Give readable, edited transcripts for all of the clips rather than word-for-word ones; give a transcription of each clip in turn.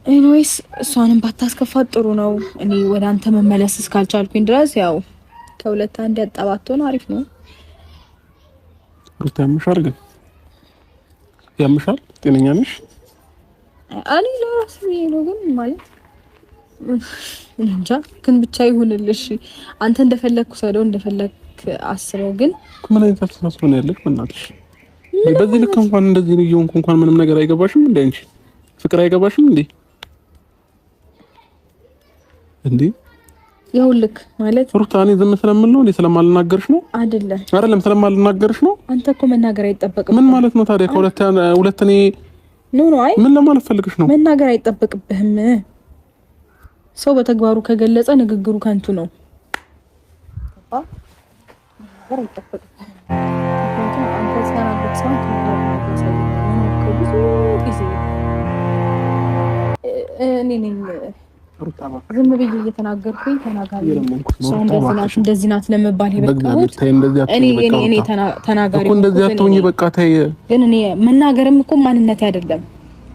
ኤኒዌይስ እሷንም ባታስከፋት ጥሩ ነው። እኔ ወደ አንተ መመለስ እስካልቻልኩኝ ድረስ ያው ከሁለት አንድ ያጣባቶን አሪፍ ነው። ሩታ ያምሻል ግን ያምሻል? ጤነኛ ነሽ? እኔ ለራሴ ነው ግን ማለት እንጃ ግን ብቻ ይሁንልሽ። አንተ እንደፈለግኩ ሰደው እንደፈለግ አስበው። ግን ምን አይነት አስተሳሰብ ነው ያለሽ? በእናትሽ በዚህ ልክ እንኳን እንደዚህ ነው ይሁን እንኳን ምንም ነገር አይገባሽም እንዴ? አንቺ ፍቅር አይገባሽም እንዴ? እንዴ ይኸውልህ ማለት ሩታ እኔ ዝም ስለምል ነው እንዴ? ስለማልናገርሽ ነው አይደለም ስለማልናገርሽ ነው። አንተ እኮ መናገር አይጠበቅብህም። ምን ማለት ነው ታዲያ? ከሁለት እኔ አይ ምን ለማለት ፈልግሽ ነው? መናገር አይጠበቅብህም። ሰው በተግባሩ ከገለጸ ንግግሩ ከንቱ ነው። ዝም ብዬ እየተናገርኩኝ ተናጋሪ እንደዚህ ናት ለመባል ይበቃሁት። እኔ ተናጋሪ እኮ እንደዚህ አትሆኚ። በቃ ተይ። ግን እኔ መናገርም እኮ ማንነቴ አይደለም።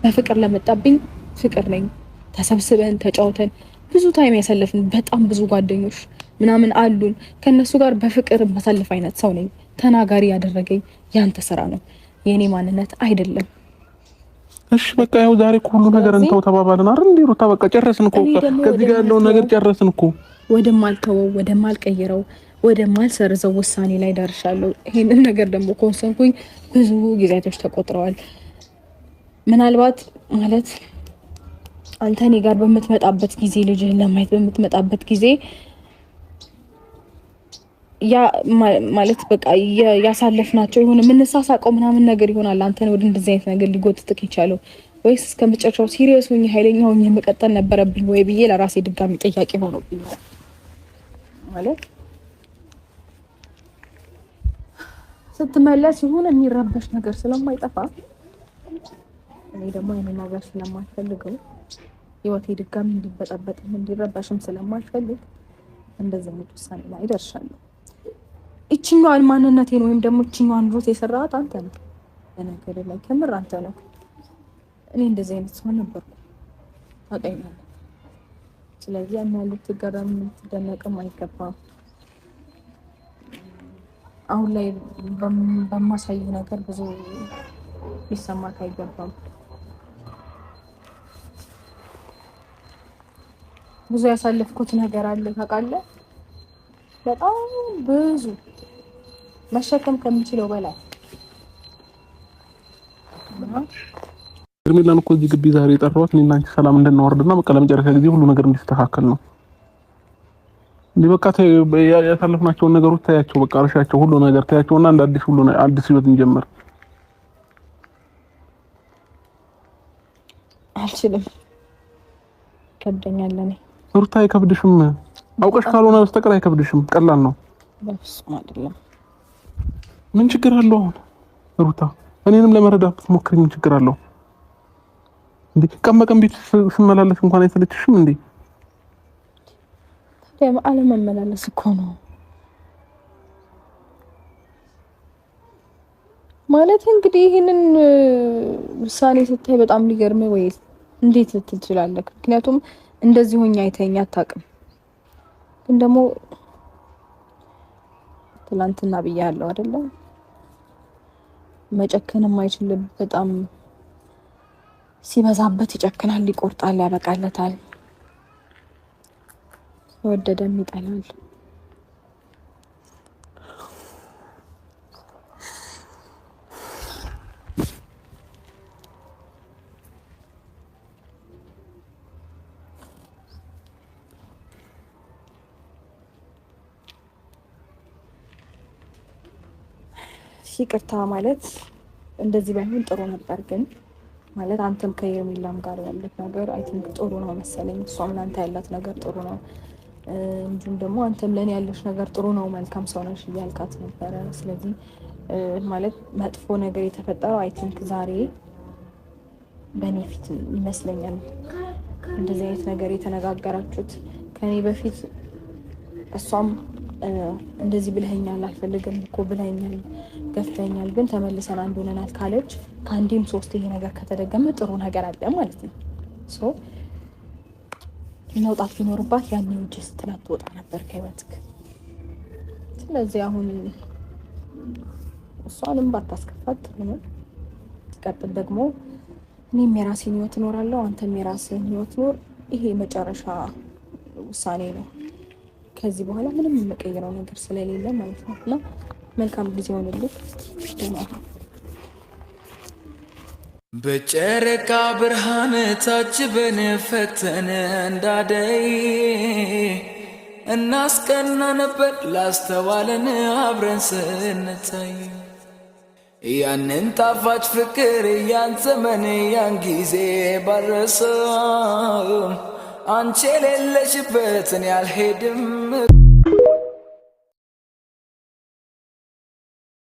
በፍቅር ለመጣብኝ ፍቅር ነኝ። ተሰብስበን ተጫውተን ብዙ ታይም ያሳለፍን በጣም ብዙ ጓደኞች ምናምን አሉን። ከነሱ ጋር በፍቅር ማሳለፍ አይነት ሰው ነኝ። ተናጋሪ ያደረገኝ ያንተ ስራ ነው፣ የኔ ማንነት አይደለም። እሺ በቃ ያው ዛሬ እኮ ሁሉ ነገር እንተው ተባባልን አይደል እንዴ ሩታ? በቃ ጨረስን እኮ ከዚህ ጋር ያለውን ነገር ጨረስን እኮ። ወደማልተወው ወደማልቀይረው ወደማልሰርዘው ውሳኔ ላይ ደርሻለሁ። ይሄንን ነገር ደግሞ ከወሰንኩኝ ብዙ ጊዜያቶች ተቆጥረዋል። ምናልባት ማለት አንተ እኔ ጋር በምትመጣበት ጊዜ ልጅህን ለማየት በምትመጣበት ጊዜ ያ ማለት በቃ ያሳለፍናቸው የሆነ የምንሳሳቀው ምናምን ነገር ይሆናል። አንተን ወደ እንደዚህ አይነት ነገር ሊጎትትክ ይቻለው ወይስ እስከመጨረሻው ሲሪየስ ሆኜ ኃይለኛ ሆኜ መቀጠል ነበረብኝ ወይ ብዬ ለራሴ ድጋሚ ጥያቄ ሆኖብኝ ማለት ስትመለስ ይሁን የሚረበሽ ነገር ስለማይጠፋ እኔ ደግሞ ይሄን ነገር ስለማልፈልገው ህይወቴ ድጋሚ እንዲበጠበጥም እንዲረበሽም ስለማልፈልግ እንደዚህ አይነት ውሳኔ ላይ ደርሻለሁ። እቺኛዋን ማንነቴን ወይም ደግሞ እቺኛዋን ሩት የሰራሃት አንተ ነህ። በነገር ላይ ከምር አንተ ነህ። እኔ እንደዚህ አይነት ሰው ነበርኩ ታውቃለህ። ስለዚህ ያን ያህል ልትገረም ልትደነቅም አይገባም። አሁን ላይ በማሳይ ነገር ብዙ ሊሰማክ አይገባም። ብዙ ያሳለፍኩት ነገር አለ ታውቃለህ። በጣም ብዙ መሸከም ከምችለው በላይ ሄርሜላን እኮ እዚህ ግቢ ዛሬ የጠራኋት እኔና አንቺ ሰላም እንድናወርድና በቃ ለመጨረሻ ጊዜ ሁሉ ነገር እንዲስተካከል ነው። እንዴ በቃ ያሳለፍናቸውን ነገሮች ታያቸው፣ በቃ እርሻቸው፣ ሁሉ ነገር ታያቸውና እንደ አዲስ ሁሉ አዲስ ህይወት እንጀምር። አልችልም፣ ከብደኛል። እኔ ሩታ አይከብድሽም? አውቀሽ ካልሆነ በስተቀር አይከብድሽም? ቀላል ነው። በፍጹም አይደለም። ምን ችግር አለው አሁን ሩታ? እኔንም ለመረዳት ሞክሪ። ምን ችግር አለው እንዴ? ቀን በቀን ቤት ስመላለስ እንኳን አይሰለችሽም እንዴ? ታዲያ አለመመላለስ እኮ ነው ማለት። እንግዲህ ይሄንን ውሳኔ ስታይ በጣም ሊገርም ወይ እንዴት ትችላለህ? ምክንያቱም እንደዚህ ሆኛ አይተኛ አታውቅም። ግን ደግሞ ትላንትና ብያለሁ አይደለ? መጨከን የማይችል በጣም ሲበዛበት ይጨክናል፣ ይቆርጣል፣ ያበቃለታል። ወደደም ይጠላል። ይቅርታ ማለት እንደዚህ ባይሆን ጥሩ ነበር። ግን ማለት አንተም ከሄርሜላም ጋር ያለት ነገር አይ ቲንክ ጥሩ ነው መሰለኝ። እሷም ለአንተ ያላት ነገር ጥሩ ነው። እንዲሁም ደግሞ አንተም ለእኔ ያለሽ ነገር ጥሩ ነው፣ መልካም ሰው ነሽ እያልካት ነበረ። ስለዚህ ማለት መጥፎ ነገር የተፈጠረው አይ ቲንክ ዛሬ በእኔ ፊት ይመስለኛል። እንደዚህ አይነት ነገር የተነጋገራችሁት ከኔ በፊት እሷም እንደዚህ ብለኸኛል፣ አልፈልግም እኮ ብለኸኛል፣ ገፍተኛል፣ ግን ተመልሰን አንድ ሆነናል ካለች ከአንዴም ሶስት ይሄ ነገር ከተደገመ ጥሩ ነገር አለ ማለት ነው። መውጣት ቢኖርባት ያኔ ውጪ ስትላት ትወጣ ነበር ከህይወትክ። ስለዚህ አሁን እሷንም ባታስከፋት ጥሩ ነው። ሲቀጥል ደግሞ እኔም የራሴን ህይወት እኖራለሁ፣ አንተም የራስህን ህይወት ኖር። ይሄ መጨረሻ ውሳኔ ነው። ከዚህ በኋላ ምንም የምቀይረው ነገር ስለሌለ ማለት ነው። እና መልካም ጊዜ ሆነልኝ። በጨረቃ ብርሃን ታጅበን ፈክተን እንዳደይ እናስቀና ነበር ላስተዋለን አብረን ስንታይ። ያንን ጣፋጭ ፍቅር ያን ዘመን ያን ጊዜ ባረሰው አንቺ የሌለሽበትን ያልሄድም